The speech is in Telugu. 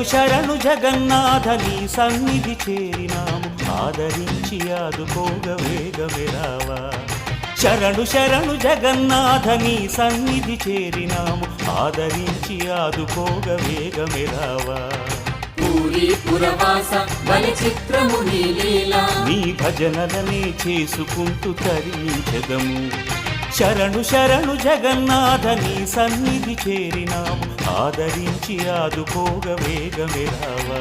శరణు జగన్నాథ నీ సన్నిధి చేరినాము ఆదరించి ఆదుకోగ వేగమే రావా. శరణు శరణు జగన్నాథ నీ సన్నిధి చేరినాము ఆదరించి ఆదుకోగ వేగమే రావా. పూరీ పురవాస బలి చిత్రము నీ లీలా నీ భజనలనే చేసుకుంటూ తరించెదము. శరణు శరణు జగన్నాథ నీ సన్నిధి చేరినాము ఆదరించి ఆదుకోగ వేగమే రావా.